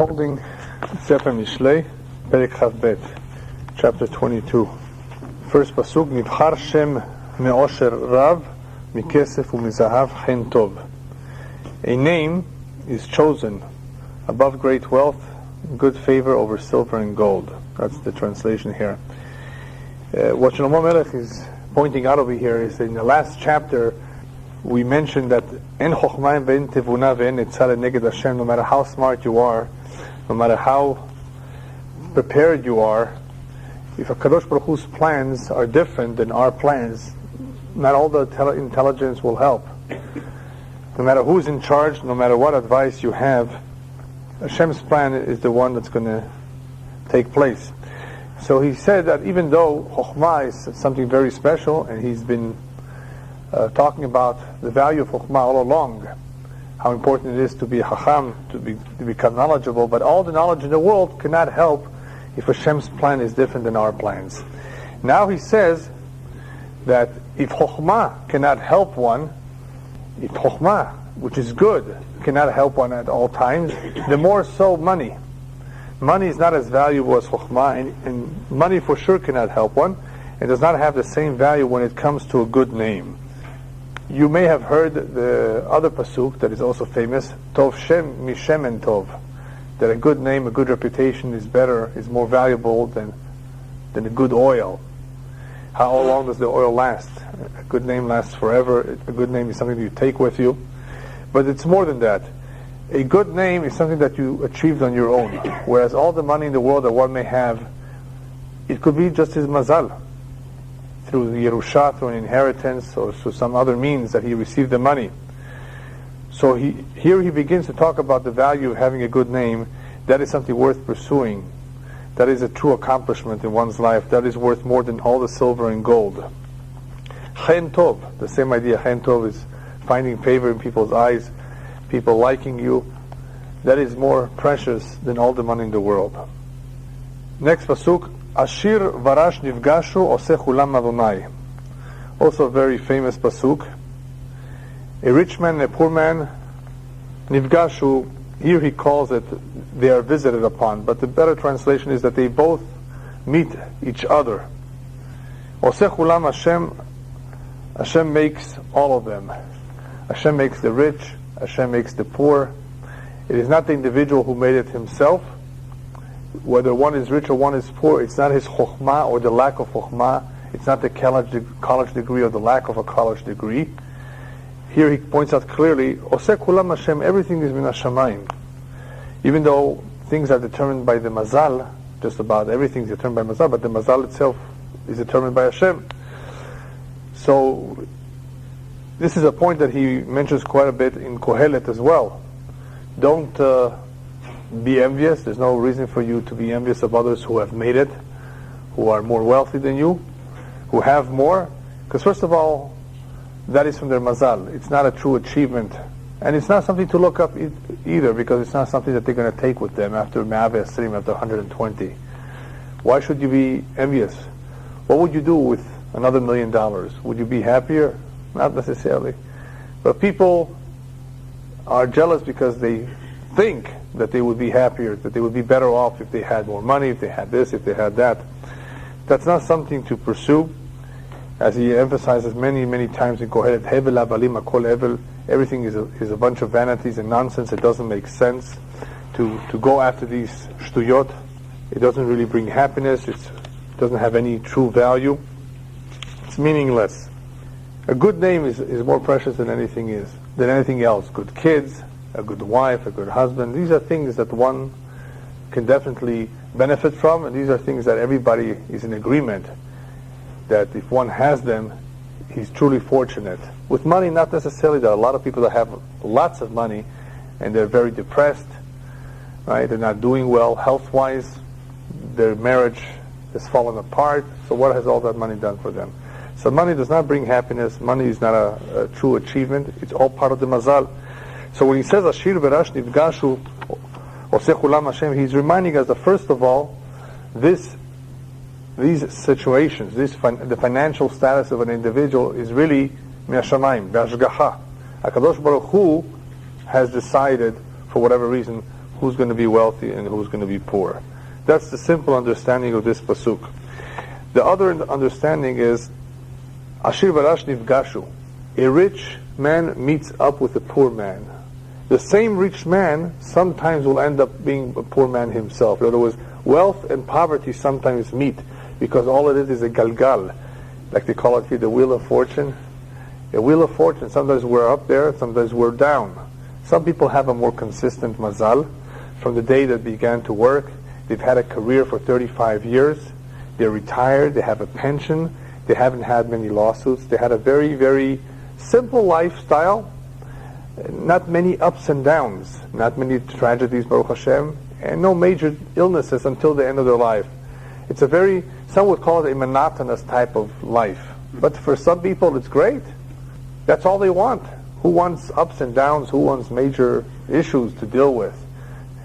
Holding Sefer Mishlei, Perek Chavbet, chapter 22. First pasuk, Nivchar Shem me'osher rav, mikesef u'mizahav chen tov. A name is chosen above great wealth, good favor over silver and gold. That's the translation here. What Shlomo Melech is pointing out over here is that in the last chapter we mentioned that en chochma ve'en tevuna ve'en etzah neged Hashem. No matter how smart you are, no matter how prepared you are, if HaKadosh Baruch Hu's plans are different than our plans, not all the intelligence will help. No matter who's in charge, no matter what advice you have, Hashem's plan is the one that's going to take place. So he said that even though Chokhmah is something very special, and he's been talking about the value of Chokhmah all along, how important it is to be a Chacham, to become knowledgeable, but all the knowledge in the world cannot help if Hashem's plan is different than our plans. Now he says that if Chokhmah cannot help one, if Chokhmah, which is good, cannot help one at all times, the more so money. Money is not as valuable as Chokhmah, and money for sure cannot help one, and does not have the same value when it comes to a good name. You may have heard the other pasuk that is also famous, Tov Shem Mishemen Tov, that a good name, a good reputation is better, is more valuable than a good oil. How long does the oil last? A good name lasts forever. A good name is something that you take with you. But it's more than that. A good name is something that you achieved on your own. Whereas all the money in the world that one may have, it could be just his mazal, through the Yerusha, through an inheritance, or through some other means that he received the money. So here he begins to talk about the value of having a good name. That is something worth pursuing. That is a true accomplishment in one's life. That is worth more than all the silver and gold. Chen Tov, the same idea. Chen Tov is finding favor in people's eyes, people liking you. That is more precious than all the money in the world. Next pasuk, Ashir varash nivgashu oseh chulam Adonai. Also a very famous pasuk. A rich man and a poor man, nivgashu, here he calls it, they are visited upon, but the better translation is that they both meet each other. Oseh chulam Hashem, Hashem makes all of them. Hashem makes the rich, Hashem makes the poor. It is not the individual who made it himself. Whether one is rich or one is poor, it's not his chokhmah or the lack of chokhmah. It's not the college degree or the lack of a college degree. Here he points out clearly, Oseh kulam Hashem, everything is min hashamayim. Even though things are determined by the mazal, just about everything is determined by mazal, but the mazal itself is determined by Hashem. So this is a point that he mentions quite a bit in Kohelet as well. Don't be envious. There's no reason for you to be envious of others who have made it, who are more wealthy than you, who have more. Because first of all, that is from their mazal. It's not a true achievement. And it's not something to look up either, because it's not something that they're going to take with them after Me'aveh Asrim, after 120. Why should you be envious? What would you do with another $1 million? Would you be happier? Not necessarily. But people are jealous because they think that they would be happier, that they would be better off if they had more money, if they had this, if they had that. That's not something to pursue. As he emphasizes many, many times in Kohelet, Hevel abalim akol hevel, everything is a bunch of vanities and nonsense. It doesn't make sense to go after these shtuyot. It doesn't really bring happiness. It doesn't have any true value. It's meaningless. A good name is more precious than anything else. Good kids, a good wife, a good husband. These are things that one can definitely benefit from, and these are things that everybody is in agreement that if one has them, he's truly fortunate. With money, not necessarily. There are a lot of people that have lots of money and they're very depressed, right? They're not doing well health-wise. Their marriage has fallen apart. So what has all that money done for them? So money does not bring happiness. Money is not a true achievement. It's all part of the mazal. So when he says Ashir verash nivgashu oseh chulam Hashem, he's reminding us that first of all, these situations, the financial status of an individual is really min hashamayim, be'ashgacha. HaKadosh Baruch Hu has decided, for whatever reason, who's going to be wealthy and who's going to be poor. That's the simple understanding of this pasuk. The other understanding is Ashir v'Rash nifgashu. A rich man meets up with a poor man. The same rich man sometimes will end up being a poor man himself. In other words, wealth and poverty sometimes meet because all it is a galgal, like they call it here, the wheel of fortune. A wheel of fortune, sometimes we're up there, sometimes we're down. Some people have a more consistent mazal from the day that began to work. They've had a career for 35 years. They're retired. They have a pension. They haven't had many lawsuits. They had a very, very simple lifestyle. Not many ups and downs. Not many tragedies, Baruch Hashem. And no major illnesses until the end of their life. It's a very, some would call it a monotonous type of life. But for some people it's great. That's all they want. Who wants ups and downs? Who wants major issues to deal with?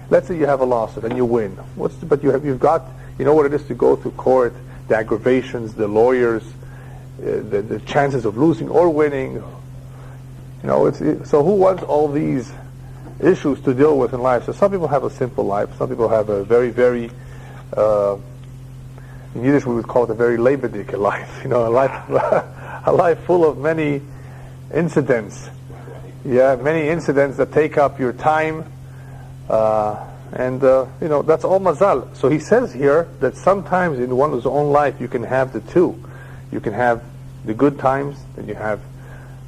Let's say you have a lawsuit and you win. But you've got, you know what it is to go through court, the aggravations, the lawyers, the chances of losing or winning. You know, so who wants all these issues to deal with in life? So some people have a simple life. Some people have a very, very, in Yiddish we would call it a very lebendige life. You know, a life full of many incidents. Yeah, many incidents that take up your time. You know, that's all mazal. So he says here that sometimes in one's own life you can have the two. You can have the good times, and you have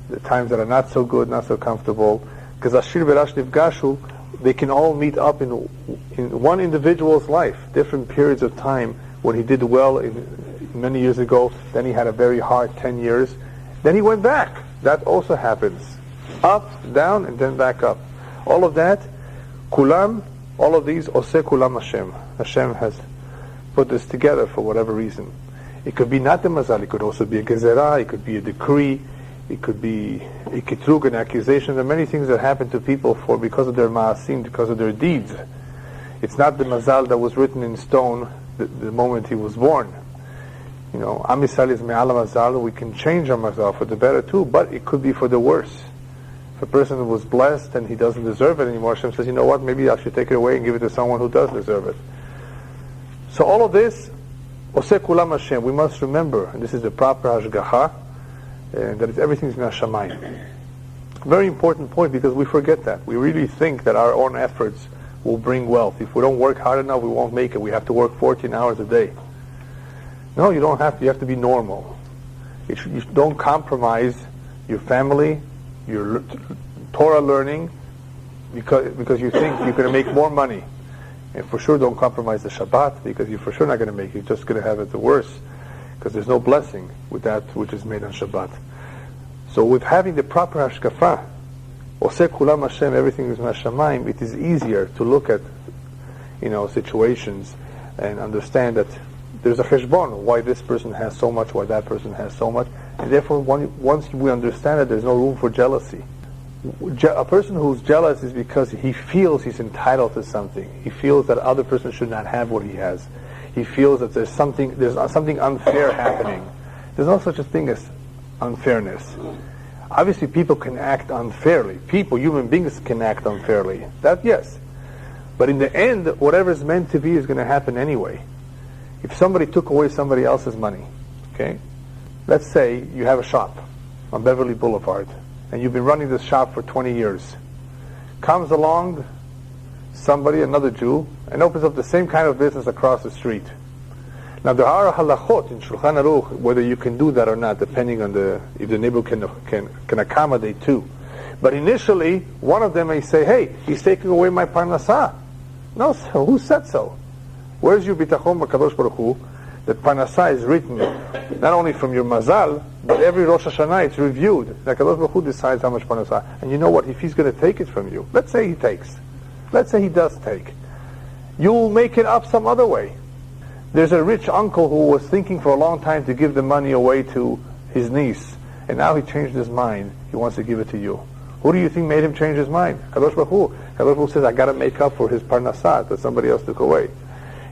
the times that are not so good, not so comfortable. Because Ashir v'Rash nifgashu, they can all meet up in one individual's life, different periods of time. When he did well many years ago, then he had a very hard 10 years. Then he went back. That also happens. Up, down, and then back up. All of that, kulam, all of these, oseh kulam Hashem. Hashem has put this together for whatever reason. It could be not the mazal, it could also be a gezerah, it could be a decree, it could be a kitrug, an accusation. There are many things that happen to people because of their ma'asim, because of their deeds. It's not the mazal that was written in stone the moment he was born. You know, Am Yisrael is me'al mazal. We can change our mazal for the better too, but it could be for the worse. If a person was blessed and he doesn't deserve it anymore, Hashem says, you know what, maybe I should take it away and give it to someone who does deserve it. So all of this, Oseh Kulam Hashem, we must remember, and this is the proper hashgacha, that everything is min hashamayim. Very important point, because we forget that. We really think that our own efforts will bring wealth. If we don't work hard enough, we won't make it. We have to work 14 hours a day. No, you don't have to. You have to be normal. You don't compromise your family, your Torah learning, because you think you're going to make more money. And for sure don't compromise the Shabbat, because you're for sure not going to make it. You're just going to have it the worse, because there's no blessing with that which is made on Shabbat. So with having the proper hashkafa, Oseh Kulam Hashem, everything is Hashamayim, it is easier to look at, situations and understand that there's a cheshbon, why this person has so much, why that person has so much, and therefore once we understand that, there's no room for jealousy. A person who's jealous is because he feels he's entitled to something. He feels that other person should not have what he has. He feels that there's something unfair happening. There's no such a thing as unfairness. Obviously, people can act unfairly. Human beings can act unfairly. That, yes. But in the end, whatever is meant to be is going to happen anyway. If somebody took away somebody else's money, okay? Let's say you have a shop on Beverly Boulevard, and you've been running this shop for 20 years. Comes along somebody, another Jew, and opens up the same kind of business across the street. Now there are halachot in Shulchan Aruch whether you can do that or not, depending on if the neighbor can accommodate too. But initially, one of them may say, "Hey, he's taking away my parnasah." No, so who said so? Where's your bitachon b'Kadosh Baruch Hu that parnasah is written not only from your mazal, but every Rosh Hashanah it's reviewed. The Kadosh Baruch Hu decides how much parnasah. And you know what? If he's going to take it from you, let's say he takes. Let's say he does take. You'll make it up some other way. There's a rich uncle who was thinking for a long time to give the money away to his niece, and now he changed his mind. He wants to give it to you. Who do you think made him change his mind? Kadosh Baruch Hu. Kadosh Baruch Hu says, I got to make up for his parnasah that somebody else took away.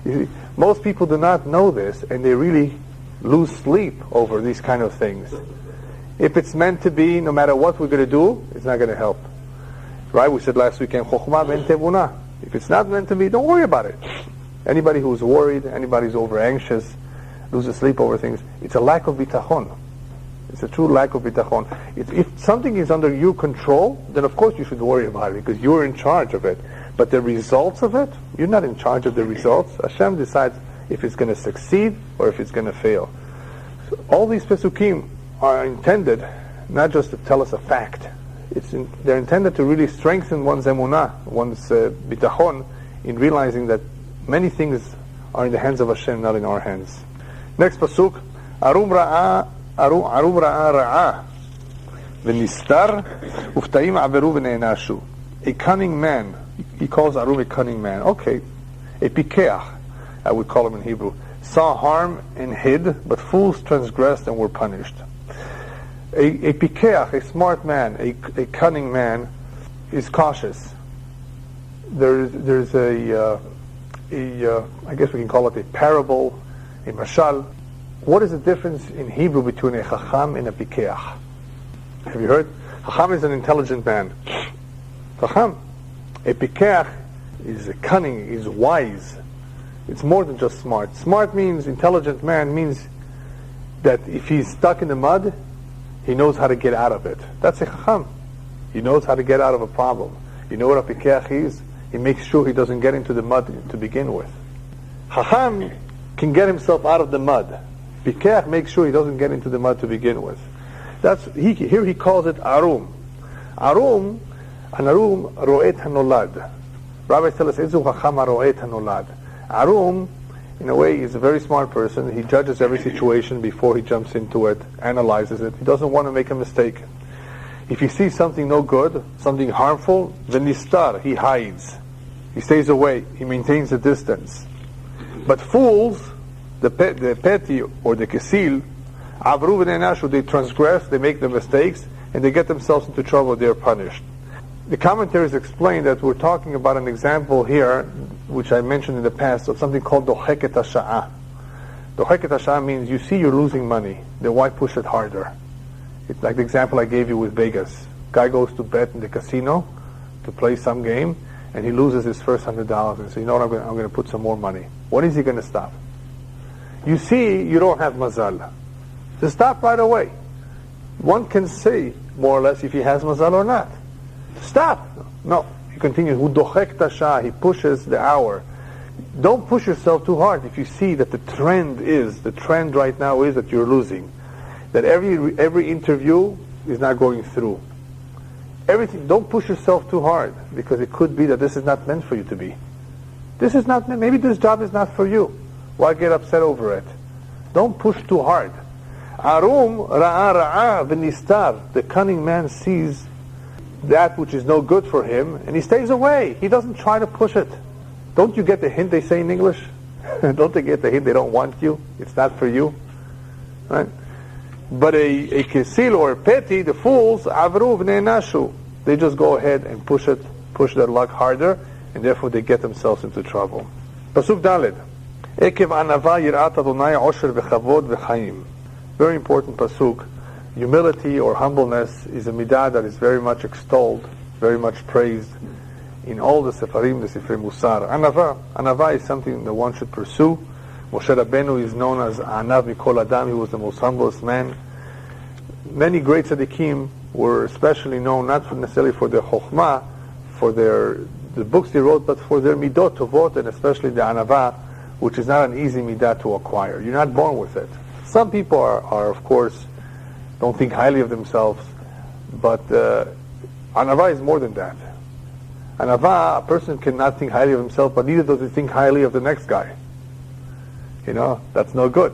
You see, most people do not know this, and they really lose sleep over these kind of things. If it's meant to be, no matter what we're going to do, it's not going to help. Right? We said last weekend, Chokhmah ben Tevunah. If it's not meant to be, don't worry about it. Anybody who's worried, anybody who's over anxious, loses sleep over things, it's a lack of bitachon. It's a true lack of bitachon. If something is under your control, then of course you should worry about it because you're in charge of it. But the results of it, you're not in charge of the results. Hashem decides if it's going to succeed or if it's going to fail. So all these pesukim are intended not just to tell us a fact. They're intended to really strengthen one's emunah, one's bitachon, in realizing that many things are in the hands of Hashem, not in our hands. Next pasuk, Arum ra'a ra'a v'nistar uftaim aberu v'ne'enashu. A cunning man, he calls Arum a cunning man. Okay, a pikeach, I would call him in Hebrew, saw harm and hid, but fools transgressed and were punished. A pikeach, a smart man, a cunning man, is cautious. There's a I guess we can call it a parable, a mashal. What is the difference in Hebrew between a chacham and a pikeach? Have you heard? Chacham is an intelligent man. Chacham. A pikeach is cunning, is wise. It's more than just smart. Smart means, intelligent man means that if he's stuck in the mud, he knows how to get out of it. That's a chacham. He knows how to get out of a problem. You know what a pikeach is? He makes sure he doesn't get into the mud to begin with. Chacham can get himself out of the mud. Pikeach makes sure he doesn't get into the mud to begin with. Here he calls it Arum. Arum, an Arum ro'et hanolad. Rabbis tell us, Ezu chacham ro'et hanolad. Arum, in a way, is a very smart person. He judges every situation before he jumps into it, analyzes it. He doesn't want to make a mistake. If he sees something no good, something harmful, then he hides. He stays away. He maintains a distance. But fools, the petty or the kesil, avru v'ne'enashu, they transgress, they make the mistakes, and they get themselves into trouble. They are punished. The commentaries explain that we're talking about an example here, which I mentioned in the past, of something called doheket hasha'ah. Doheket hasha'ah means you see you're losing money, then why push it harder? It's like the example I gave you with Vegas. Guy goes to bet in the casino to play some game, and he loses his first $100 and says, you know what, I'm going to put some more money. When is he going to stop? You see you don't have mazal. So stop right away. One can say, more or less, if he has mazal or not. Stop! No, he continues. He pushes the hour. Don't push yourself too hard if you see that the trend right now is that you're losing. That every interview is not going through. Everything. Don't push yourself too hard, because it could be that this is not meant for you to be. This is not meant. Maybe this job is not for you. Why get upset over it? Don't push too hard. Arum ra'a ra'a v'nistar. The cunning man sees that which is no good for him, and he stays away. He doesn't try to push it. Don't you get the hint they say in English? Don't they get the hint they don't want you? It's not for you. Right? But a kesil or a petty, the fools, avru v'ne'enashu, they just go ahead and push their luck harder, and therefore they get themselves into trouble. Pasuk Daled. Ekev anava yirat Adonai osher v'chavod v'chaim. Very important pasuk. Humility or humbleness is a midah that is very much extolled, very much praised in all the sefarim, the Sifrei Musar. Anava is something that one should pursue. Moshe Rabbeinu is known as Anav Mikol Adam. He was the most humblest man. Many great tzaddikim were especially known not necessarily for their chokhmah, for the books they wrote, but for their midot tovot, and especially the anava, which is not an easy midah to acquire. You're not born with it. Some people are of course, don't think highly of themselves, but anava is more than that. Anava, a person cannot think highly of himself, but neither does he think highly of the next guy. You know, that's no good.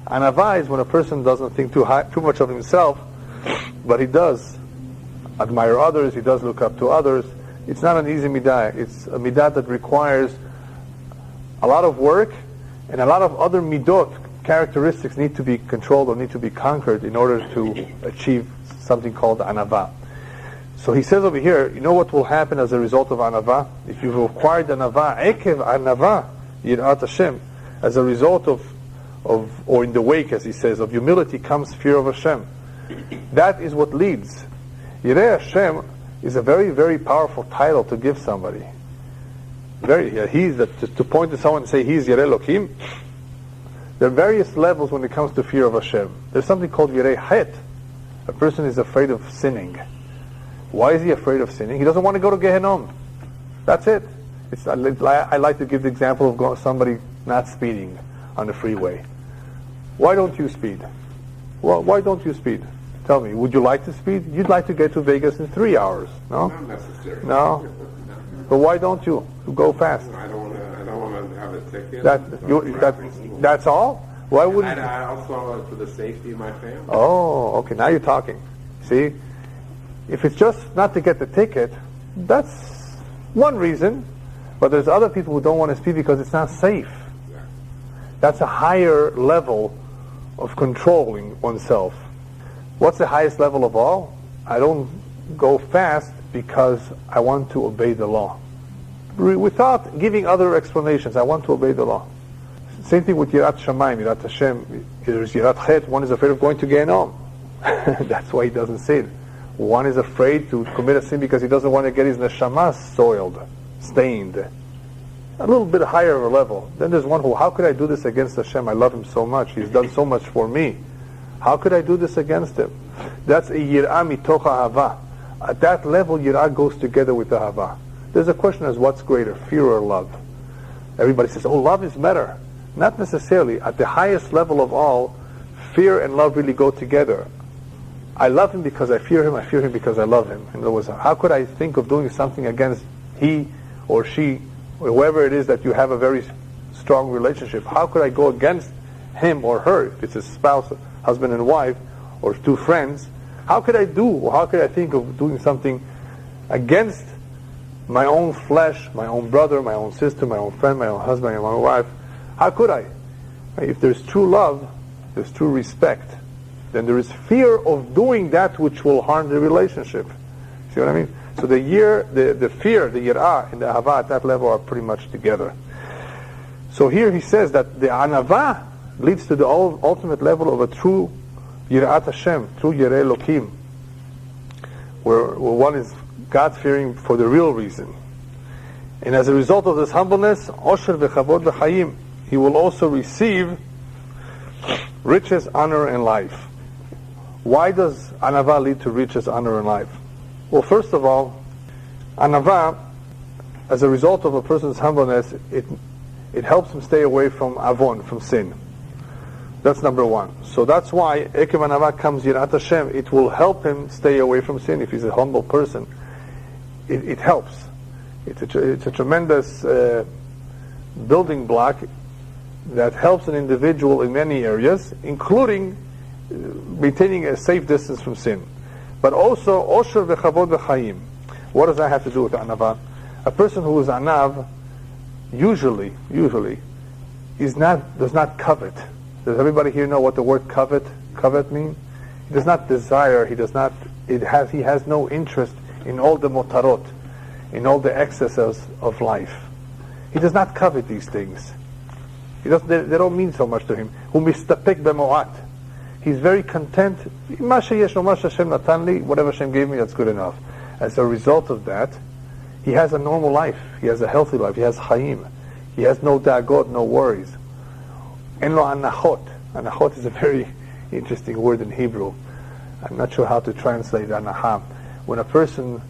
Anava is when a person doesn't think too much of himself, but he does admire others, he does look up to others. It's not an easy midah. It's a midah that requires a lot of work, and a lot of other midot, characteristics, need to be controlled or need to be conquered in order to achieve something called anava. So he says over here, you know what will happen as a result of anava? If you've acquired anava, ekev anava, yirat Hashem, as a result of, or in the wake, as he says, of humility comes fear of Hashem. That is what leads. Yireh Hashem is a very, very powerful title to give somebody. To point to someone and say he's Yirei Elokim. There are various levels when it comes to fear of Hashem. There's something called Yirei Het. A person is afraid of sinning. Why is he afraid of sinning? He doesn't want to go to Gehenom. That's it. I like to give the example of somebody not speeding on the freeway. Why don't you speed? Well, why don't you speed? Tell me, would you like to speed? You'd like to get to Vegas in 3 hours, no? Not necessarily. No? But why don't you go fast? I don't want to have a ticket. That's all? Why wouldn't And I also for the safety of my family. Oh, okay, now you're talking. See? If it's just not to get the ticket, that's one reason. But there's other people who don't want to speed because it's not safe. Yeah. That's a higher level of controlling oneself. What's the highest level of all? I don't go fast because I want to obey the law. Without giving other explanations, I want to obey the law. Same thing with Yirat Shamayim, Yirat Hashem. There's Yirat Het, one is afraid of going to Gehenom. That's why he doesn't say it. One is afraid to commit a sin because he doesn't want to get his neshama soiled, stained. A little bit higher of a level. Then there's one who, how could I do this against Hashem? I love him so much. He's done so much for me. How could I do this against him? That's a yirah mitoch ahava. At that level, yirah goes together with ahava. There's a question as what's greater, fear or love? Everybody says, oh, love is better. Not necessarily. At the highest level of all, fear and love really go together. I love him because I fear him because I love him. In other words, how could I think of doing something against he or she, or whoever it is that you have a very strong relationship? How could I go against him or her, if it's a spouse, husband and wife, or two friends? How could I think of doing something against my own flesh, my own brother, my own sister, my own friend, my own husband, my own wife? How could I? If there's true love, there's true respect, then there is fear of doing that which will harm the relationship. See what I mean? So the fear, the yirah, and the ahava at that level are pretty much together. So here he says that the anava leads to the ultimate level of a true yirat Hashem, true yirei Elokim, where one is God-fearing for the real reason. And as a result of this humbleness, osher v'chavod v'chayim, he will also receive riches, honor, and life. Why does anava lead to riches, honor, and life? Well, first of all, anava, as a result of a person's humbleness, it helps him stay away from avon, from sin. That's number one. So that's why Ekev anava comes yirat Hashem. It will help him stay away from sin if he's a humble person. It helps. It's a tremendous building block that helps an individual in many areas, including maintaining a safe distance from sin. But also, osher v'chavod v'chayim. What does that have to do with anava? A person who is anav usually does not covet. Does everybody here know what the word covet means? He does not desire. He has no interest in all the motarot, in all the excesses of life. He does not covet these things. They don't mean so much to him. Umistapek b'moat. He's very content. Whatever Hashem gave me, that's good enough. As a result of that, he has a normal life. He has a healthy life. He has chayim. He has no dagot, no worries. En lo anachot. Anachot is a very interesting word in Hebrew. I'm not sure how to translate anaha. When a person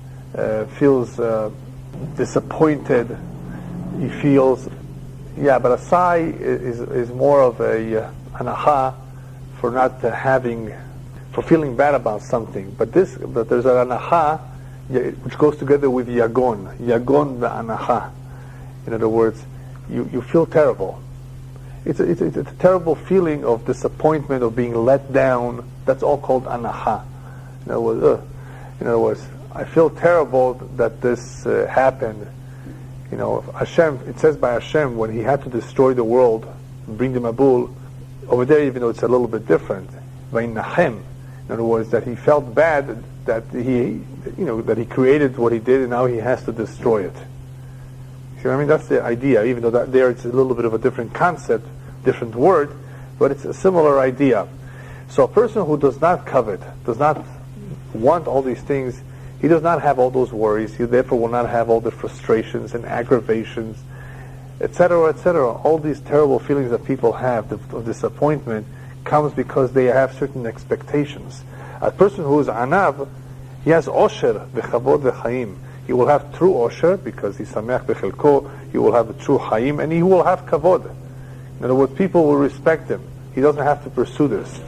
feels disappointed, he feels, but a sigh is more of a anaha for not for feeling bad about something. But there's an anaha which goes together with yagon ve'anaha. In other words, you feel terrible. It's a terrible feeling of disappointment, of being let down. That's all called anaha. In other words, I feel terrible that this happened. Hashem. It says by Hashem when He had to destroy the world, bring the Mabul. Over there, even though it's a little bit different, Vaynahem. In other words, that He felt bad that that He created what He did, and now He has to destroy it. See what I mean? That's the idea. Even though there it's a little bit of a different concept, different word, but it's a similar idea. So a person who does not covet, does not want all these things, he does not have all those worries. He therefore will not have all the frustrations and aggravations etc., etc. All these terrible feelings that people have of disappointment comes because they have certain expectations. A person who is anav, he has osher, v'chavod v'chaim. He will have true osher because he's sameach b'chelko. He will have a true chaim, and he will have kavod. In other words, people will respect him. He doesn't have to pursue this.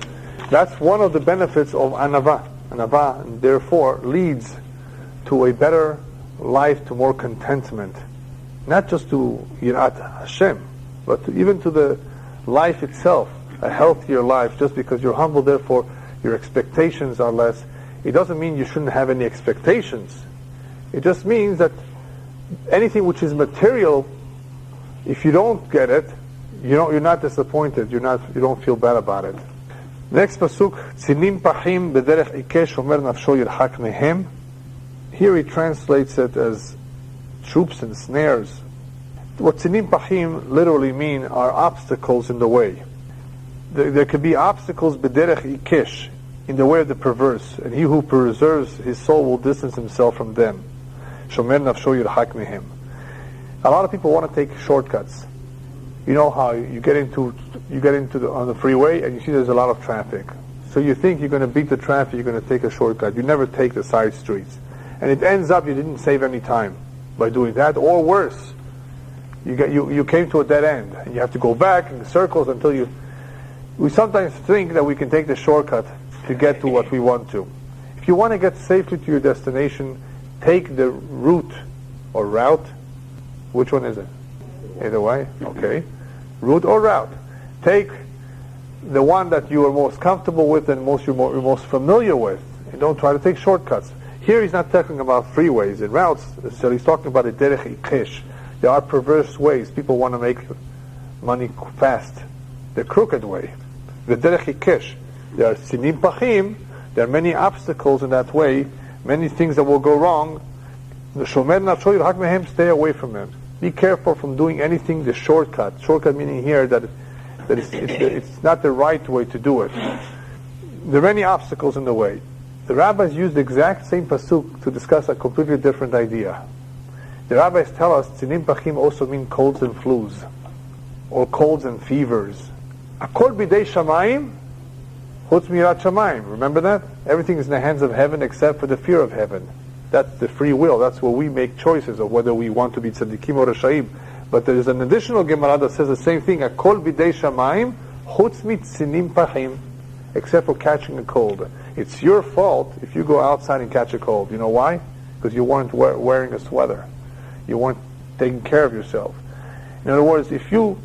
That's one of the benefits of anava. Anava, therefore, leads to a better life, to more contentment. Not just to Yirat Hashem, but even to the life itself, a healthier life. Just because you're humble, therefore, your expectations are less. It doesn't mean you shouldn't have any expectations. It just means that anything which is material, if you don't get it, you're not disappointed. You don't feel bad about it. Next pasuk, Tzinim pachim b'derech ikesh omer nafsho yirhak mehem. Here he translates it as troops and snares. What tzinim pachim literally mean are obstacles in the way. There could be obstacles b'derech ikesh, in the way of the perverse, and he who preserves his soul will distance himself from them. Shomer nafsho yirhak mehem. A lot of people want to take shortcuts. You know how you get into on the freeway and you see there's a lot of traffic. So you think you're going to beat the traffic, you're going to take a shortcut. You never take the side streets. And it ends up you didn't save any time by doing that, or worse. You came to a dead end and you have to go back in circles until you... We sometimes think that we can take the shortcut to get to what we want to. If you want to get safely to your destination, take the route or route. Which one is it? Either way, okay. Route or route. Take the one that you are most comfortable with and you're most familiar with, and don't try to take shortcuts. Here he's not talking about freeways and routes, so he's talking about a derech ikesh. There are perverse ways. People want to make money fast. The crooked way. The derech ikesh. There are sinim pachim. There are many obstacles in that way, many things that will go wrong. The shomer nafsho yirhak mehem, stay away from them. Be careful from doing anything the shortcut. Shortcut meaning here that it's not the right way to do it. There are many obstacles in the way. The rabbis used the exact same pasuk to discuss a completely different idea. The rabbis tell us tzinim pachim also mean colds and flus, or colds and fevers. Akol bidei shamayim, chutz mirat shamayim. Remember that? Everything is in the hands of heaven except for the fear of heaven. That's the free will. That's where we make choices of whether we want to be tzaddikim or rashaim. But there is an additional Gemara that says the same thing. Akol bidei shamayim, chutz mitzinim pachim, except for catching a cold. It's your fault if you go outside and catch a cold. You know why? Because you weren't wearing a sweater. You weren't taking care of yourself. In other words, if you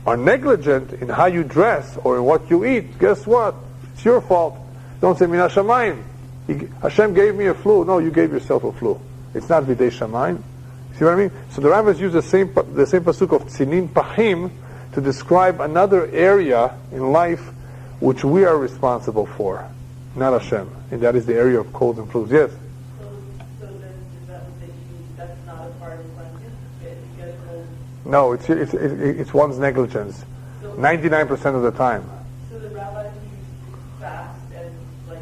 are negligent in how you dress or in what you eat, guess what? It's your fault. Don't say mina shamayim. Hashem gave me a flu. No, you gave yourself a flu. It's not bidei shamayim. See what I mean? So the rabbis use the same pasuk of tzinim pachim to describe another area in life which we are responsible for, not Hashem, and that is the area of colds and flus. Yes. So then is that what they mean? That's not a part of cleansing? If you get a cold. No, it's one's negligence. 99% of the time. So the rabbis use fast and like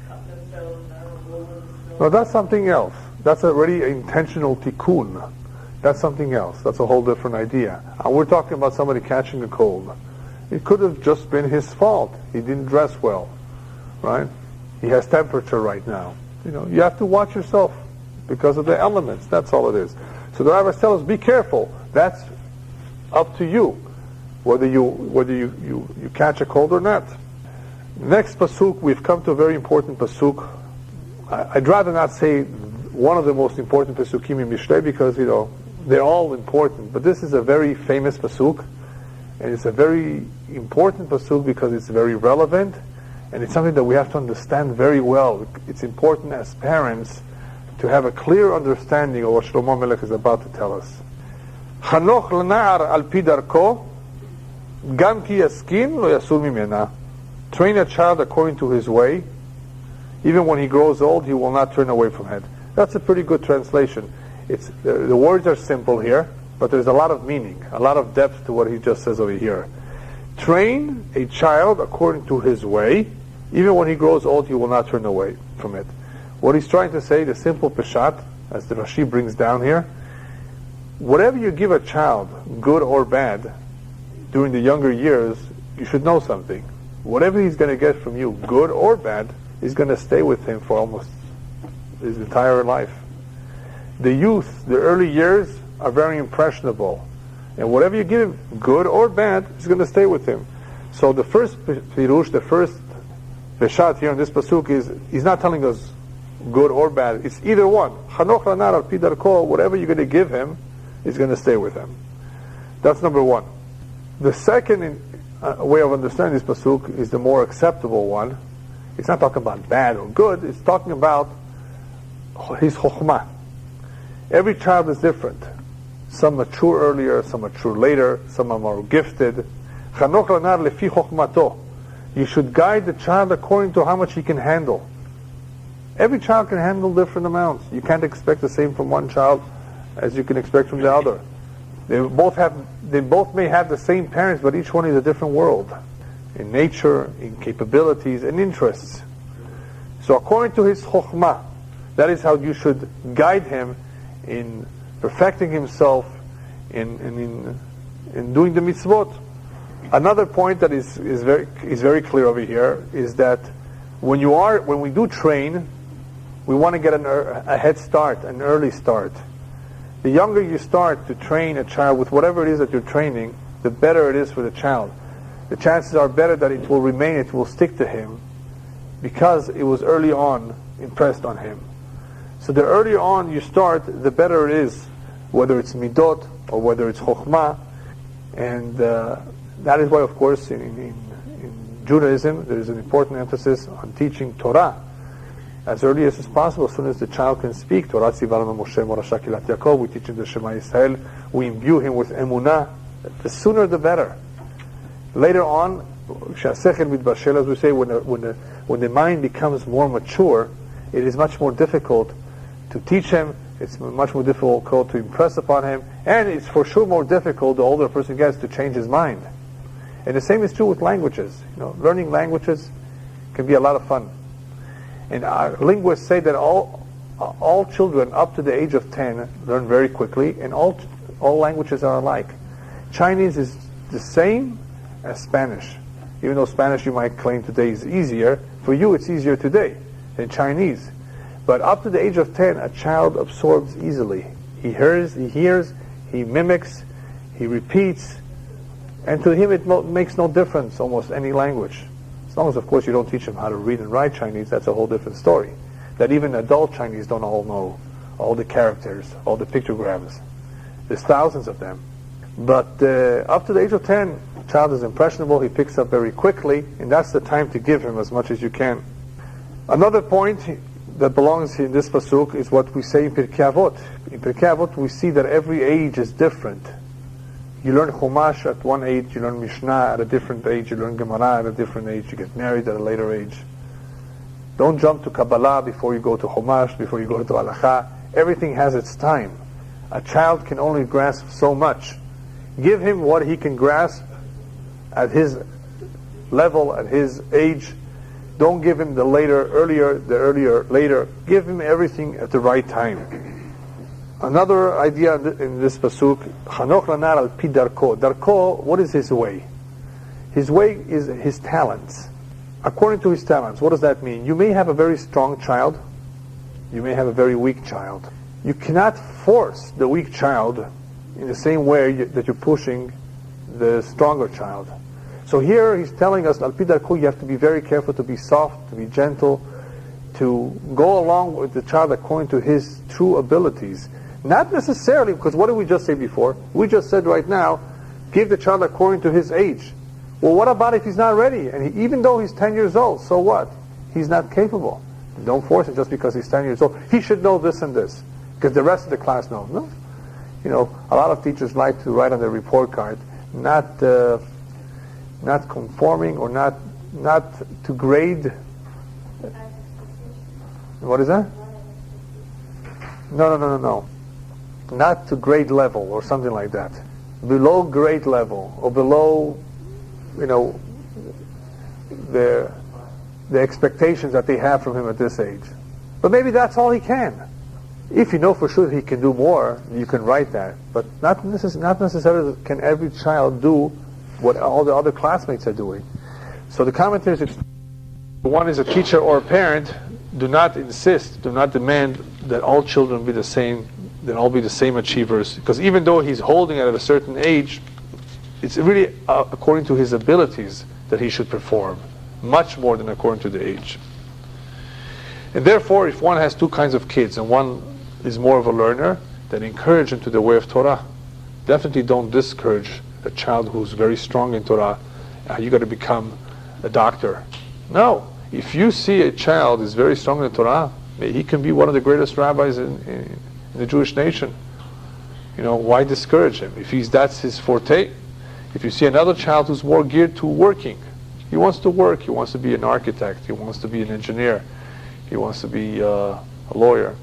cut themselves, I don't know, roll in the snow. No, that's something else. That's already intentional tikkun. That's something else. That's a whole different idea. We're talking about somebody catching a cold. It could have just been his fault. He didn't dress well, right? He has temperature right now. You have to watch yourself because of the elements. That's all it is. So the rabbis tell us, be careful. That's up to you, whether you catch a cold or not. Next pasuk, we've come to a very important pasuk. I'd rather not say one of the most important pasukim in Mishlei because they're all important. But this is a very famous pasuk, and it's a very important pasuk because it's very relevant, and it's something that we have to understand very well. It's important as parents to have a clear understanding of what Shlomo Melech is about to tell us. Chanoch l'na'ar al pi darko, gam ki yaskin lo yasur mimena. Train a child according to his way. Even when he grows old, he will not turn away from it. That's a pretty good translation. The words are simple here, but there's a lot of meaning, a lot of depth to what he just says over here. Train a child according to his way. Even when he grows old, he will not turn away from it. What he's trying to say, the simple peshat, as the Rashi brings down here, whatever you give a child, good or bad, during the younger years, you should know something. Whatever he's going to get from you, good or bad, is going to stay with him for almost his entire life. The youth, the early years, are very impressionable. And whatever you give him, good or bad, is going to stay with him. So the first pirush, the first veshat here in this pasuk is, he's not telling us good or bad. It's either one. Chanoch lanar al pi darko, whatever you're going to give him, is going to stay with him. That's number one. The second way of understanding this pasuk is the more acceptable one. It's not talking about bad or good. It's talking about his chokhmah. Every child is different. Some mature earlier, some mature later, some are more gifted. Chanoch lanar lefi chokhmato. You should guide the child according to how much he can handle. Every child can handle different amounts. You can't expect the same from one child as you can expect from the other. They both may have the same parents, but each one is a different world. In nature, in capabilities, and interests. So according to his chokhmah, that is how you should guide him in perfecting himself, in doing the mitzvot. Another point that is very clear over here is that when we do train, we want to get a head start, an early start. The younger you start to train a child with whatever it is that you're training, the better it is for the child. The chances are better that it will remain, it will stick to him, because it was early on impressed on him. So the earlier on you start, the better it is, whether it's midot or whether it's chokhmah. And that is why, of course, in Judaism, there is an important emphasis on teaching Torah as early as is possible, as soon as the child can speak. Torah tzivanu Moshe Morasha Kilat Yaakov. We teach him the Shema Yisrael. We imbue him with emunah. The sooner the better. Later on, shasechel mitbashel, as we say, when the mind becomes more mature, it is much more difficult to teach him. It's much more difficult to impress upon him, and it's for sure more difficult the older a person gets to change his mind. And the same is true with languages. Learning languages can be a lot of fun. And linguists say that all children up to the age of 10 learn very quickly, and all languages are alike. Chinese is the same as Spanish. Even though Spanish you might claim today is easier, for you it's easier today than Chinese. But up to the age of 10, a child absorbs easily. He hears, he mimics, he repeats, and to him it makes no difference, almost any language. As long as, of course, you don't teach him how to read and write Chinese, that's a whole different story. That even adult Chinese don't all know all the characters, all the pictograms. There's thousands of them. But up to the age of 10, the child is impressionable, he picks up very quickly, and that's the time to give him as much as you can. Another point that belongs in this pasuk is what we say in Pirkei Avot. In Pirkei Avot we see that every age is different. You learn Chumash at one age, you learn Mishnah at a different age, you learn Gemara at a different age, you get married at a later age. Don't jump to Kabbalah before you go to Chumash, before you go to Halacha. Everything has its time. A child can only grasp so much. Give him what he can grasp at his level, at his age. Don't give him the earlier, later. Give him everything at the right time. Another idea in this pasuk, Chanoch lanar al pi darko. Darko, what is his way? His way is his talents. According to his talents, what does that mean? You may have a very strong child. You may have a very weak child. You cannot force the weak child in the same way that you're pushing the stronger child. So here he's telling us, al pi darko, you have to be very careful, to be soft, to be gentle, to go along with the child according to his true abilities. Not necessarily, because what did we just say before? We just said right now, give the child according to his age. Well, what about if he's not ready? And even though he's 10 years old, so what? He's not capable. Don't force it just because he's 10 years old. He should know this and this, because the rest of the class knows. No? A lot of teachers like to write on their report card, not conforming or not to grade. What is that? No. Not to grade level or something like that. Below grade level or below, the expectations that they have from him at this age. But maybe that's all he can. If you know for sure he can do more, you can write that. But not necessarily can every child do what all the other classmates are doing. So the commentators, one is a teacher or a parent, do not insist, do not demand that all children be the same, that all be the same achievers. Because even though he's holding it at a certain age, it's really according to his abilities that he should perform, much more than according to the age. And therefore, if one has two kinds of kids, and one is more of a learner, then encourage him to the way of Torah. Definitely don't discourage a child who's very strong in Torah. You got to become a doctor. No. If you see a child is very strong in Torah, he can be one of the greatest rabbis in the Jewish nation. Why discourage him? If that's his forte. If you see another child who's more geared to working, he wants to work, he wants to be an architect, he wants to be an engineer, he wants to be a lawyer,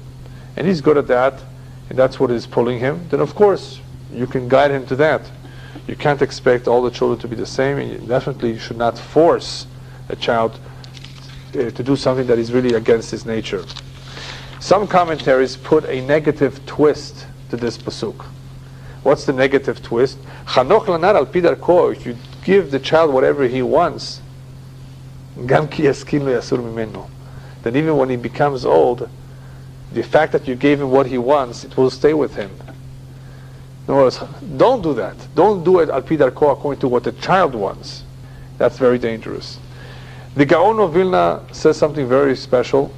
and he's good at that, and that's what is pulling him, then of course you can guide him to that. You can't expect all the children to be the same, and you definitely should not force a child to do something that is really against his nature. Some commentaries put a negative twist to this pasuk. What's the negative twist? Chanoch lanar al pi darko. If you give the child whatever he wants, gam ki yaskin lo yasur mimenu. Then even when he becomes old, the fact that you gave him what he wants, it will stay with him. In other words, don't do that. Don't do it al pi darko according to what the child wants. That's very dangerous. The Gaon of Vilna says something very special,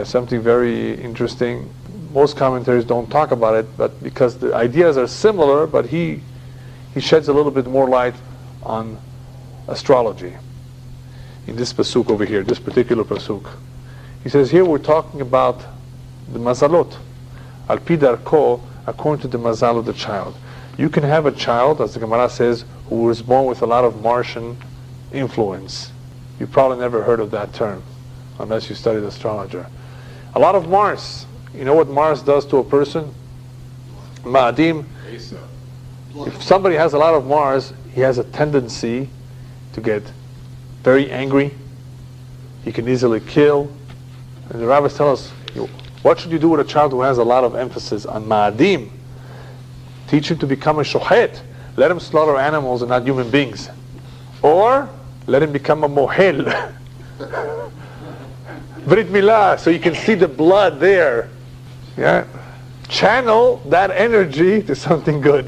something very interesting. Most commentaries don't talk about it, but because the ideas are similar, but he sheds a little bit more light on astrology. In this pasuk over here, this particular pasuk, he says here we're talking about the mazalot, al pi darko, according to the mazal of the child. You can have a child, as the Gemara says, who was born with a lot of Martian influence. You probably never heard of that term, unless you studied astrologer. A lot of Mars. You know what Mars does to a person? Ma'adim. If somebody has a lot of Mars, he has a tendency to get very angry. He can easily kill. And the rabbis tell us, what should you do with a child who has a lot of emphasis on Ma'adim? Teach him to become a shochet. Let him slaughter animals and not human beings. Or let him become a mohel. Brit Milah, so you can see the blood there. Yeah. Channel that energy to something good.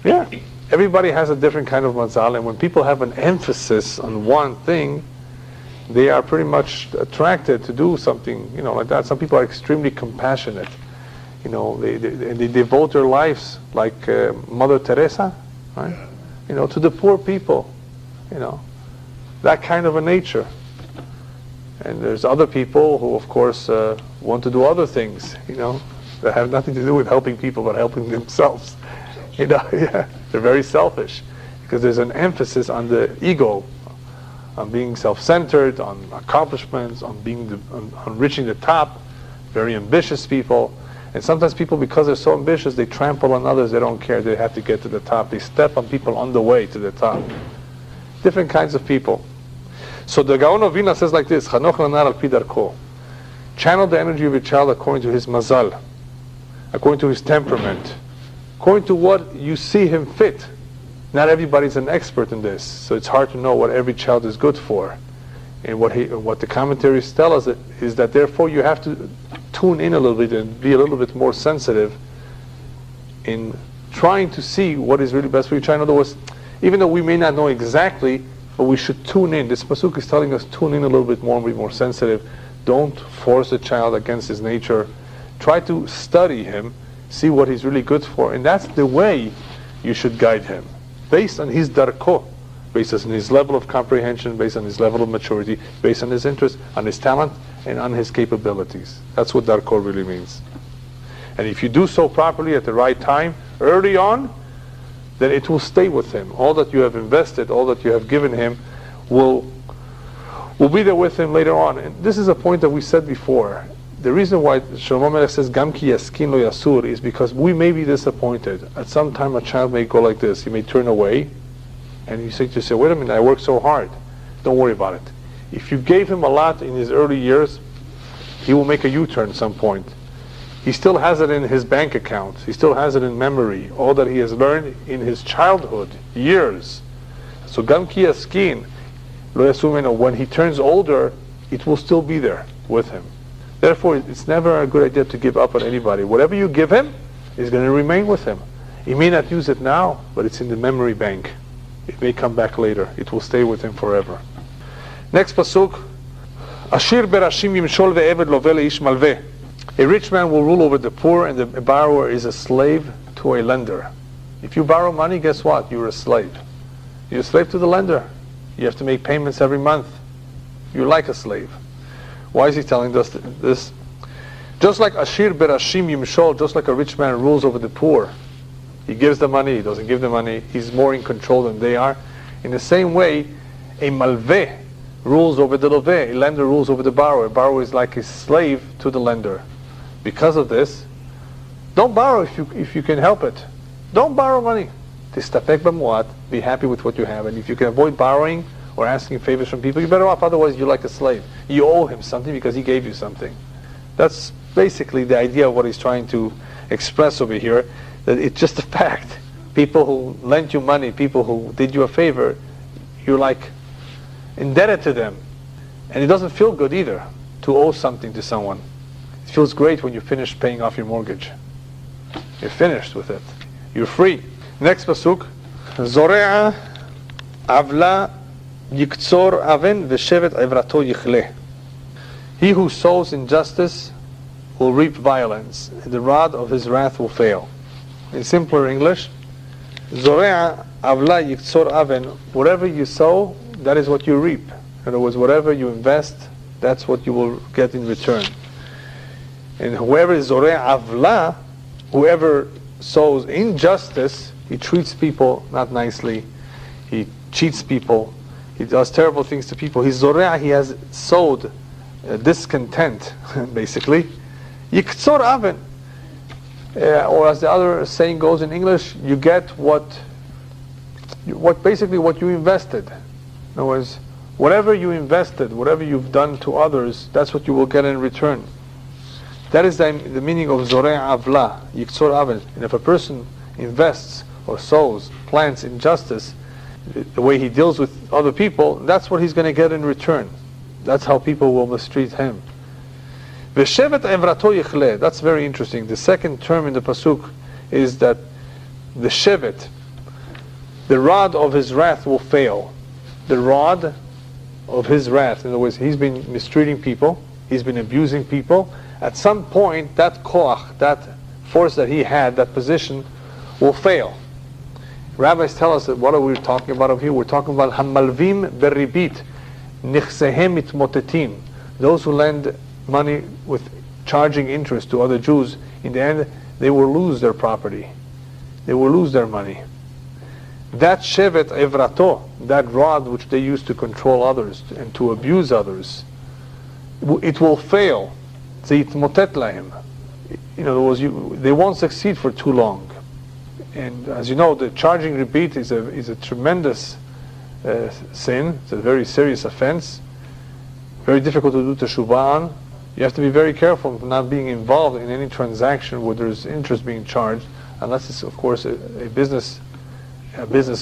Yeah. Everybody has a different kind of mazal, and when people have an emphasis on one thing, they are pretty much attracted to do something, like that. Some people are extremely compassionate. They devote their lives, like Mother Teresa, right? To the poor people. That kind of a nature. And there's other people who, of course, want to do other things, that have nothing to do with helping people, but helping themselves. Yeah, they're very selfish, because there's an emphasis on the ego, on being self-centered, on accomplishments, on reaching the top. Very ambitious people, and sometimes people, because they're so ambitious, they trample on others. They don't care. They have to get to the top. They step on people on the way to the top. Different kinds of people. So the Gaon of Vilna says like this: Chanoch lanar al pi darko. Channel the energy of your child according to his mazal, according to his temperament, according to what you see him fit. Not everybody's an expert in this, so it's hard to know what every child is good for. And what the commentaries tell us is that therefore you have to tune in a little bit and be a little bit more sensitive in trying to see what is really best for your child. In other words, even though we may not know exactly, but we should tune in. This pasuk is telling us tune in a little bit more and be more sensitive. Don't force a child against his nature. Try to study him, see what he's really good for, and that's the way you should guide him, based on his darko, based on his level of comprehension, based on his level of maturity, based on his interest, on his talent, and on his capabilities. That's what darko really means. And if you do so properly at the right time, early on, then it will stay with him. All that you have invested, all that you have given him, will be there with him later on. And this is a point that we said before. The reason why Shlomo Melech says Gam ki yaskin lo yasur is because we may be disappointed. At some time a child may go like this. He may turn away, and you say to yourself, wait a minute, I worked so hard. Don't worry about it. If you gave him a lot in his early years, he will make a U-turn at some point. He still has it in his bank account. He still has it in memory. All that he has learned in his childhood, years. So gam ki yaskin, lo yasu mimeno, when he turns older, it will still be there with him. Therefore, it's never a good idea to give up on anybody. Whatever you give him is going to remain with him. He may not use it now, but it's in the memory bank. It may come back later. It will stay with him forever. Next pasuk. Ashir berashim yimshol ve'eved loveh leish malveh. A rich man will rule over the poor, and the borrower is a slave to a lender. If you borrow money, guess what? You're a slave. You're a slave to the lender. You have to make payments every month. You're like a slave. Why is he telling us this? Just like Ashir berashim yimshol, just like a rich man rules over the poor. He gives the money, he doesn't give the money, he's more in control than they are. In the same way, a malveh rules over the loveh, a lender rules over the borrower. A borrower is like a slave to the lender. Because of this, don't borrow if you can help it. Don't borrow money. Tistapek b'muat, be happy with what you have. And if you can avoid borrowing or asking favors from people, you're better off. Otherwise, you're like a slave. You owe him something because he gave you something. That's basically the idea of what he's trying to express over here. That it's just a fact. People who lent you money, people who did you a favor, you're like indebted to them. And it doesn't feel good either to owe something to someone. It feels great when you finish paying off your mortgage. You're finished with it. You're free. Next pasuk. Zore'a avla yiktzor aven v'shevet evrato yichle. He who sows injustice will reap violence, and the rod of his wrath will fail. In simpler English, Zore'a avla yiktzor aven. Whatever you sow, that is what you reap. In other words, whatever you invest, that's what you will get in return. And whoever is Zore'a avla, whoever sows injustice, he treats people not nicely, he cheats people, he does terrible things to people. He's Zore'a, he has sowed discontent, basically. Yiktzor aven. Or as the other saying goes in English, you get what basically what you invested. In other words, whatever you invested, whatever you've done to others, that's what you will get in return. That is the meaning of Zore'a avla, yiktzor aven. And if a person invests or sows, plants injustice, the way he deals with other people, that's what he's going to get in return. That's how people will mistreat him. V'shevet evrato yichle. That's very interesting. The second term in the pasuk is that the shevet, the rod of his wrath will fail. The rod of his wrath. In other words, he's been mistreating people, he's been abusing people. At some point, that koach, that force that he had, that position, will fail. Rabbis tell us that what are we talking about over here? We're talking about hamalvim beribit, nichsehem itmotetim. Those who lend money with charging interest to other Jews, in the end, they will lose their property. They will lose their money. That shevet evrato, that rod which they use to control others and to abuse others, it will fail. Zeitmotet lahem. In other words, they won't succeed for too long. And as you know, the charging rebit is a tremendous sin. It's a very serious offense. Very difficult to do teshuvah on. You have to be very careful of not being involved in any transaction where there's interest being charged, unless it's of course a business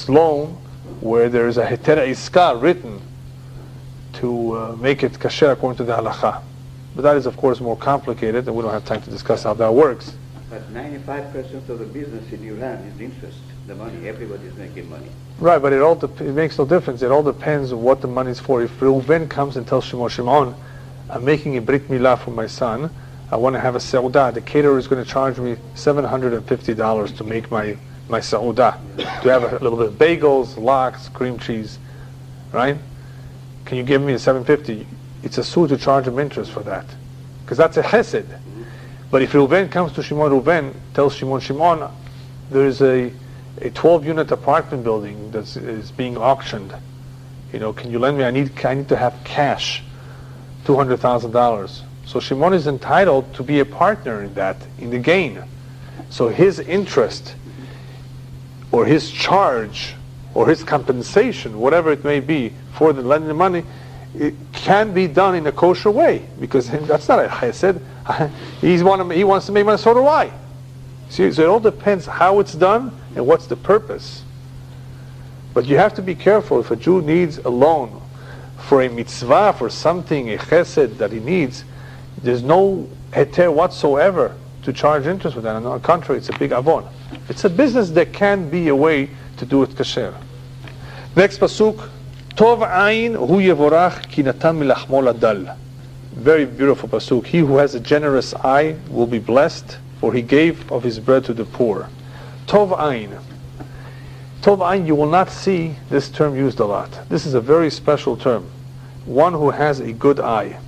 loan where there is a hetera iska written to make it kasher according to the halacha. But that is of course more complicated, and we don't have time to discuss how that works. But 95% of the business in Iran is interest, the money. Everybody's making money. Right, but it makes no difference. It all depends on what the money is for. If Reuven comes and tells Shimon, I'm making a brit milah for my son, I want to have a seudah, the caterer is going to charge me $750 to make my seudah, to have a little bit of bagels, lox, cream cheese, right? Can you give me the $750? It's a suit to charge him interest for that, because that's a chesed. But if Reuven comes to Shimon, Reuven tells Shimon, there is a 12-unit apartment building that is being auctioned. You know, can you lend me? I need to have cash, $200,000. So Shimon is entitled to be a partner in that, in the gain. So his interest, or his charge, or his compensation, whatever it may be, for the lending the money, it can be done in a kosher way, because that's not a chesed. He wants to make money, so do I. See, so it all depends how it's done and what's the purpose. But you have to be careful. If a Jew needs a loan for a mitzvah, for something, a chesed that he needs, there's no heter whatsoever to charge interest with that. On the contrary, it's a big avon. It's a business. There can be a way to do it kasher. Next pasuk, Tov ayin hu yevorach ki natan milachmo ladal. Very beautiful pasuk. He who has a generous eye will be blessed, for he gave of his bread to the poor. Tov ayin. Tov ayin, you will not see this term used a lot. This is a very special term. One who has a good eye.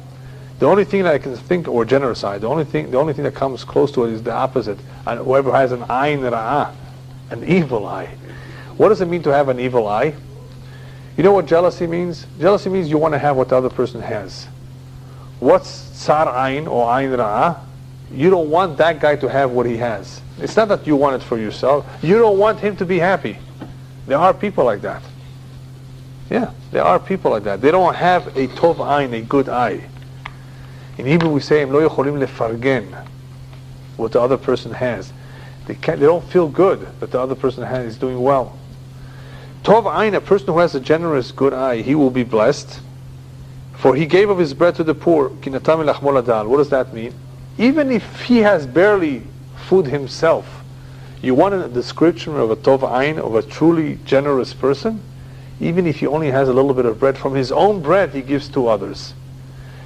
The only thing that I can think, or generous eye, the only thing that comes close to it is the opposite. And whoever has an ayin ra'ah, an evil eye. What does it mean to have an evil eye? You know what jealousy means? Jealousy means you want to have what the other person has. What's tsar ayin or ayin ra'ah? You don't want that guy to have what he has. It's not that you want it for yourself. You don't want him to be happy. There are people like that. Yeah, there are people like that. They don't have a tov ayin, a good eye. In Hebrew we say, lo yocholim lefargen, what the other person has. They don't feel good that the other person is doing well. Tov ayin, a person who has a generous, good eye, he will be blessed. For he gave of his bread to the poor. What does that mean? Even if he has barely food himself, you want a description of a tov ayin, of a truly generous person? Even if he only has a little bit of bread, from his own bread he gives to others.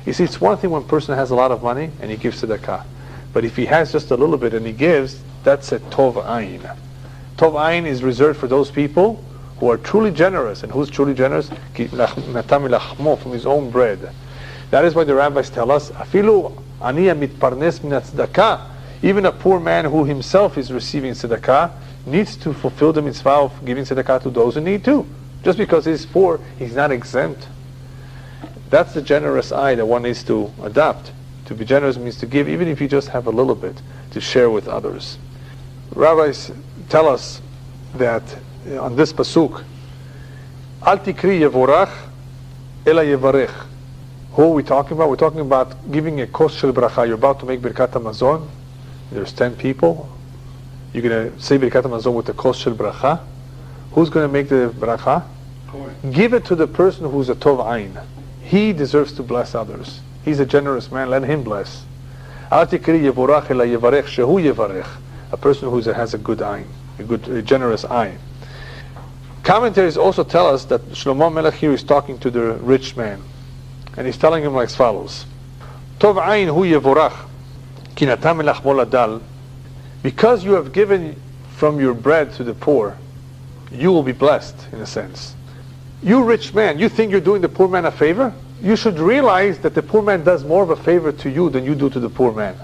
You see, it's one thing when a person has a lot of money and he gives tzedakah. But if he has just a little bit and he gives, that's a tov ayin. Tov ayin is reserved for those people who are truly generous. And who's truly generous? From his own bread. That is why the rabbis tell us, afilu aniya mitparnes min tzedakah, even a poor man who himself is receiving tzedakah needs to fulfill the mitzvah of giving tzedakah to those who need to. Just because he's poor, he's not exempt. That's the generous eye that one needs to adopt. To be generous means to give, even if you just have a little bit, to share with others. Rabbis tell us that on this pasuk, Al tikri yevorach ela yevarech. Who are we talking about? We're talking about giving a kos shel bracha. You're about to make birkat hamazon. There's 10 people. You're going to say birkat hamazon with the kos shel bracha. Who's going to make the bracha? Give it to the person who's a tov ayin. He deserves to bless others. He's a generous man. Let him bless. Al tikri yevorach ela yevarech shehu yevarech. A person who has a good eye, a generous eye. Commentaries also tell us that Shlomo Melech here is talking to the rich man, and he's telling him like follows: Tov ayin hu yevorach, ki natam melachmo ladal. Because you have given from your bread to the poor, you will be blessed, in a sense. You rich man, you think you're doing the poor man a favor? You should realize that the poor man does more of a favor to you than you do to the poor man.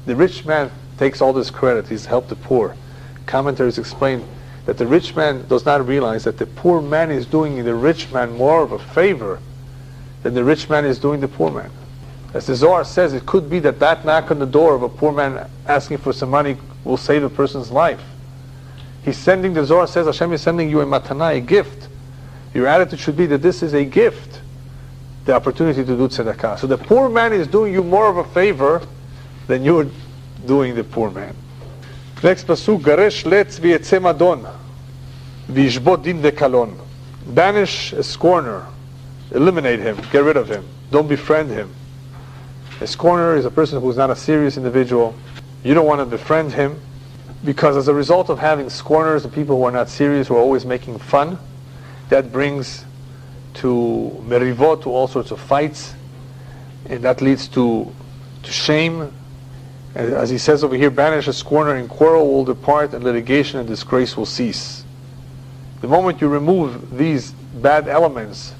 The rich man takes all this credit. He's helped the poor. Commentaries explain that the rich man does not realize that the poor man is doing the rich man more of a favor than the rich man is doing the poor man. As the Zohar says, it could be that knock on the door of a poor man asking for some money will save a person's life. The Zohar says, Hashem is sending you a matana, a gift. Your attitude should be that this is a gift, the opportunity to do tzedakah. So the poor man is doing you more of a favor than you're doing the poor man. Next pasuk, Garesh letz v'yetze madon v'yishbot din vekalon. Banish a scorner, eliminate him, get rid of him, don't befriend him. A scorner is a person who's not a serious individual. You don't want to befriend him, because as a result of having scorners and people who are not serious, who are always making fun, that brings to merivot, to all sorts of fights, and that leads to shame. As he says over here, banish a scorner and quarrel will depart, and litigation and disgrace will cease. The moment you remove these bad elements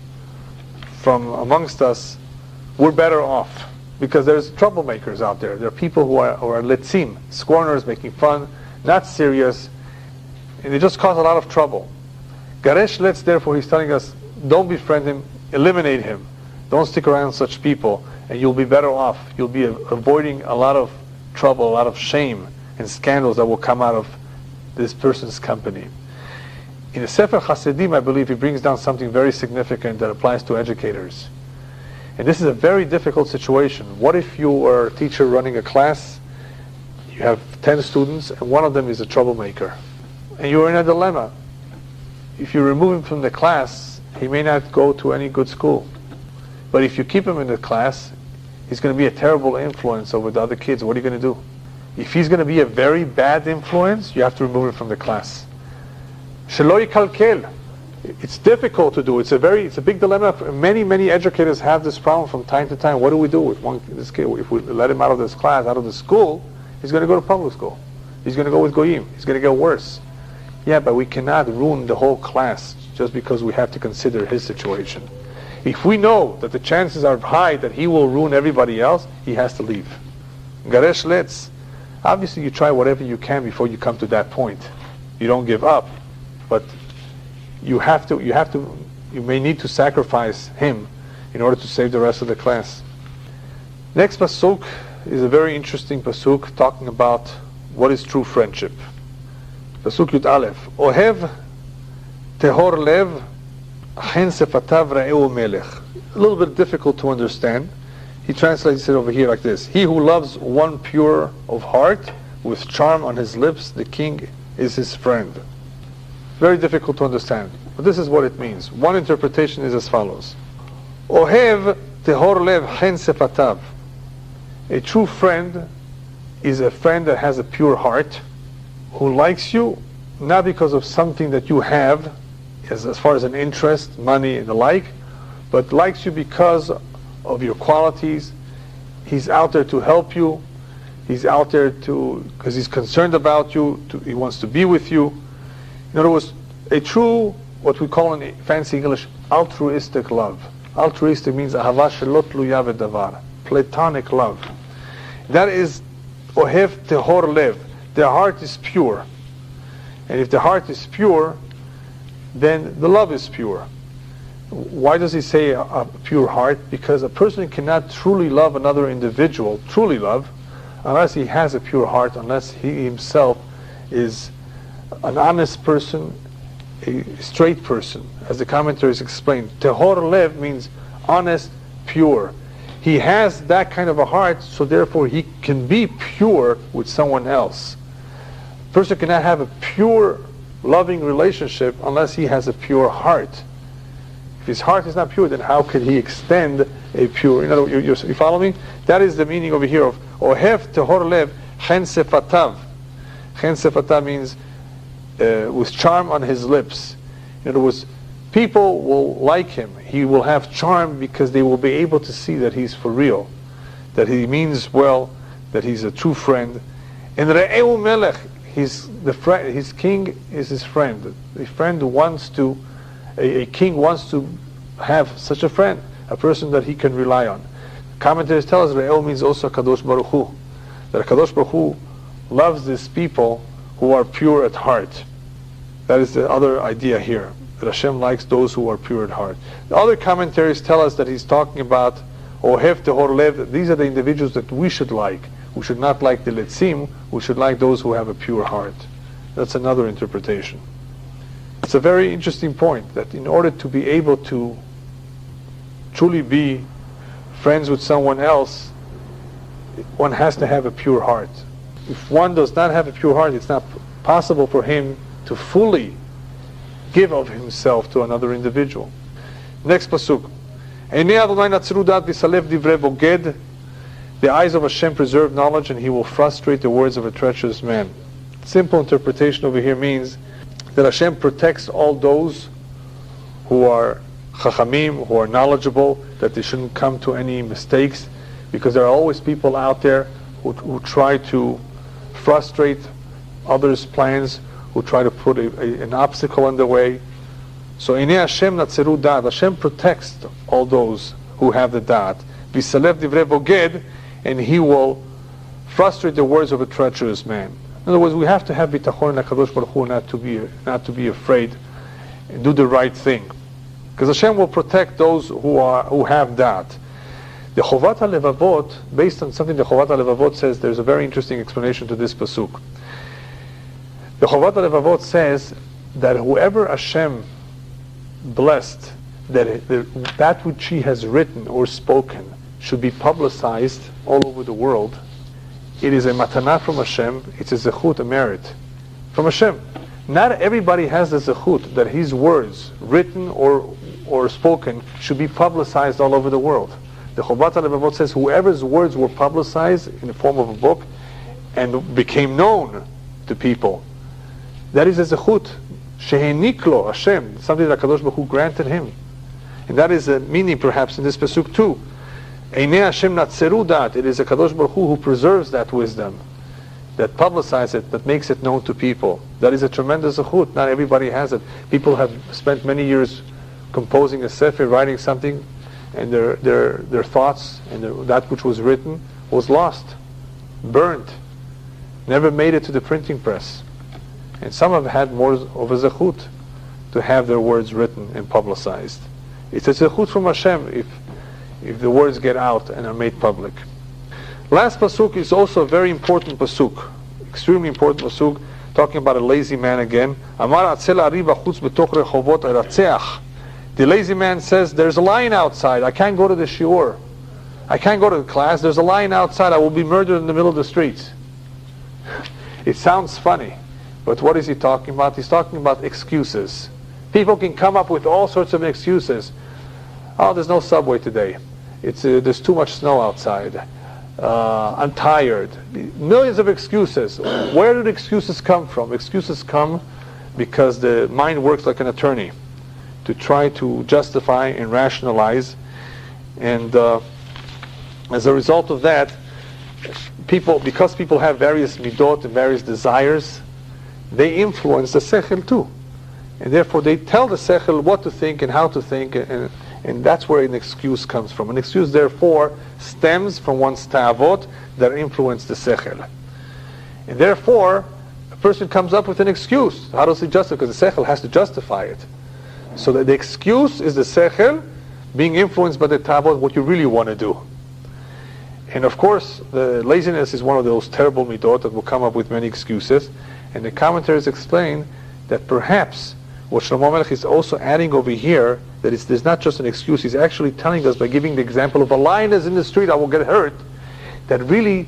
from amongst us, we're better off, because there's troublemakers out there. There are people who are letzim, scorners, making fun, not serious, and they just cause a lot of trouble. Garesh letz, therefore, he's telling us, don't befriend him, eliminate him. Don't stick around such people, and you'll be better off. You'll be avoiding a lot of trouble, a lot of shame and scandals that will come out of this person's company. In the Sefer Hasidim, I believe he brings down something very significant that applies to educators. And this is a very difficult situation. What if you are a teacher running a class, you have 10 students, and one of them is a troublemaker, and you're in a dilemma. If you remove him from the class, he may not go to any good school. But if you keep him in the class, he's going to be a terrible influence over the other kids. What are you going to do? If he's going to be a very bad influence, you have to remove him from the class. Shelo yikalkel. It's difficult to do. It's a big dilemma. Many educators have this problem from time to time. What do we do with this kid? If we let him out of this class, out of the school, he's going to go to public school. He's going to go with goyim. He's going to get worse. Yeah, but we cannot ruin the whole class just because we have to consider his situation. If we know that the chances are high that he will ruin everybody else, he has to leave. Garesh letz. Obviously, you try whatever you can before you come to that point. You don't give up, but you may need to sacrifice him in order to save the rest of the class. Next pasuk is a very interesting pasuk talking about what is true friendship. Pasuk Yud Aleph. Ohev tehor lev chen sefatav ra'eu melech. A little bit difficult to understand. He translates it over here like this. He who loves one pure of heart with charm on his lips, the king is his friend. Very difficult to understand, but this is what it means. One interpretation is as follows. Ohev tehor lev chen sefatav. A true friend is a friend that has a pure heart, who likes you not because of something that you have, as far as an interest, money and the like, but likes you because of your qualities. He's out there to help you. He's out there because he's concerned about you. He wants to be with you. In other words, a true, what we call in fancy English, altruistic love. Altruistic means ahava shelo tluya b'davar, platonic love. That is ohev tehor lev. Their heart is pure. And if the heart is pure, then the love is pure. Why does he say a pure heart? Because a person cannot truly love another individual, truly love, unless he has a pure heart, unless he himself is an honest person, a straight person. As the commentaries explain, tehor lev means honest, pure. He has that kind of a heart, so therefore he can be pure with someone else. A person cannot have a pure, loving relationship unless he has a pure heart. If his heart is not pure, then how could he extend a pure? You know, you follow me? That is the meaning over here of ohev tehor lev chen sefatav. Chen sefatav means with charm on his lips. In other words, people will like him. He will have charm because they will be able to see that he's for real, that he means well, that he's a true friend. And Re'eu Melech, his king is his friend. A friend wants to, a king wants to have such a friend, a person that he can rely on. Commentators tell us Re'eu means also Kadosh Baruch Hu, that Kadosh Baruch Hu loves these people who are pure at heart. That is the other idea here, that Hashem likes those who are pure at heart. The other commentaries tell us that he's talking about Ohev tehor lev. These are the individuals that we should like. We should not like the letzim. We should like those who have a pure heart. That's another interpretation. It's a very interesting point that in order to be able to truly be friends with someone else, one has to have a pure heart. If one does not have a pure heart, it's not possible for him to fully give of himself to another individual. Next pasuk. The eyes of Hashem preserve knowledge, and he will frustrate the words of a treacherous man. Simple interpretation over here means that Hashem protects all those who are chachamim, who are knowledgeable, that they shouldn't come to any mistakes, because there are always people out there who try to frustrate others' plans, who try to put an obstacle in the way. So Inei Hashem natzeru dat. Hashem protects all those who have the dat. V'salev divrei boged, and he will frustrate the words of a treacherous man. In other words, we have to have bitachon in HaKadosh Baruch Hu, not to be afraid, and do the right thing, because Hashem will protect those who have dat. The Chovat HaLevavot, based on something the Chovat HaLevavot says, there's a very interesting explanation to this pasuk. The Chovat HaLevavot says that whoever Hashem blessed that which he has written or spoken should be publicized all over the world, it is a matana from Hashem. It's a zechut, a merit from Hashem. Not everybody has the zechut that his words, written or spoken, should be publicized all over the world. The Chobat HaLevavot says whoever's words were publicized in the form of a book and became known to people, that is a zechut, sheheniklo Hashem, something that Kadosh Baruch Hu granted him. And that is a meaning perhaps in this pasuk too. Einei Hashem natzeru dat, it is a Kadosh Baruch Hu preserves that wisdom, that publicizes it, that makes it known to people. That is a tremendous zechut. Not everybody has it. People have spent many years composing a sefer, writing something, and their thoughts and that which was written was lost, burnt, never made it to the printing press. And some have had more of a zechut to have their words written and publicized. It's a zechut from Hashem if the words get out and are made public. Last pasuk is also a very important pasuk, extremely important pasuk, talking about a lazy man again. Amar atzel ari b'chutz b'toch rechovot eratzeach. The lazy man says, there's a lion outside. I can't go to the shiur. I can't go to the class. There's a lion outside. I will be murdered in the middle of the streets. It sounds funny, but what is he talking about? He's talking about excuses. People can come up with all sorts of excuses. Oh, there's no subway today. There's too much snow outside. I'm tired. Millions of excuses. Where do the excuses come from? Excuses come because the mind works like an attorney to try to justify and rationalize, and as a result of that, because people have various midot and various desires, they influence the sechel too, and therefore they tell the sechel what to think and how to think, and that's where an excuse comes from. An excuse therefore stems from one's ta'avot that influence the sechel, and therefore a person comes up with an excuse. How does he justify? Because the sechel has to justify it. So that the excuse is the sechel being influenced by the ta'avot, what you really want to do. And of course, the laziness is one of those terrible midot that will come up with many excuses. And the commentaries explain that perhaps what Shlomo Melech is also adding over here, that there's not just an excuse, he's actually telling us by giving the example of a lion is in the street, I will get hurt, that really,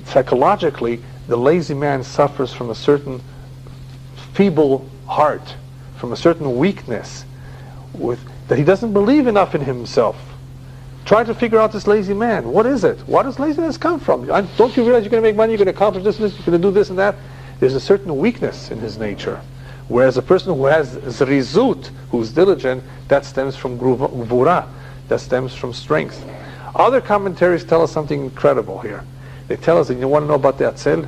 psychologically, the lazy man suffers from a certain feeble heart, from a certain weakness, that he doesn't believe enough in himself. Try to figure out this lazy man. What is it? Where does laziness come from? Don't you realize you're going to make money, you're going to accomplish this and this, you're going to do this and that? There's a certain weakness in his nature. Whereas a person who has zrizut, who's diligent, that stems from gvura, that stems from strength. Other commentaries tell us something incredible here. They tell us that you want to know about the atzel?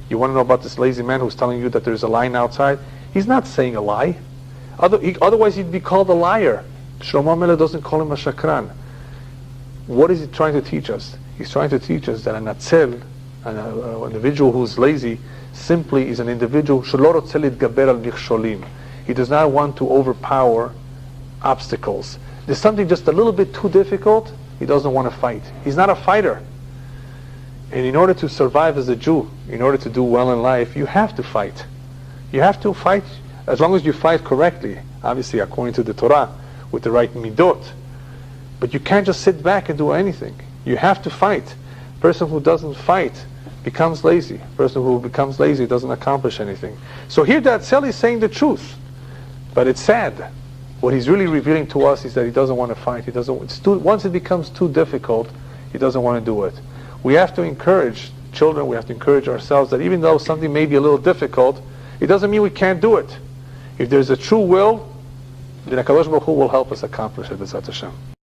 You want to know about this lazy man who's telling you that there's a lion outside? He's not saying a lie. Otherwise he'd be called a liar. Shlomo Melech doesn't call him a shakran. What is he trying to teach us? He's trying to teach us that an atzel, an individual who's lazy, simply is an individual shelo rotze להתגבר על מכשולים. He does not want to overpower obstacles. There's something just a little bit too difficult, he doesn't want to fight. He's not a fighter. And in order to survive as a Jew, in order to do well in life, you have to fight. You have to fight as long as you fight correctly, obviously according to the Torah, with the right midot. But you can't just sit back and do anything. You have to fight. A person who doesn't fight becomes lazy. A person who becomes lazy doesn't accomplish anything. So here that Atzel is saying the truth. But it's sad. What he's really revealing to us is that he doesn't want to fight. Once it becomes too difficult, he doesn't want to do it. We have to encourage children, we have to encourage ourselves that even though something may be a little difficult, it doesn't mean we can't do it. If there's a true will, then HaKadosh Baruch Hu will help us accomplish it, B'ezrat Hashem.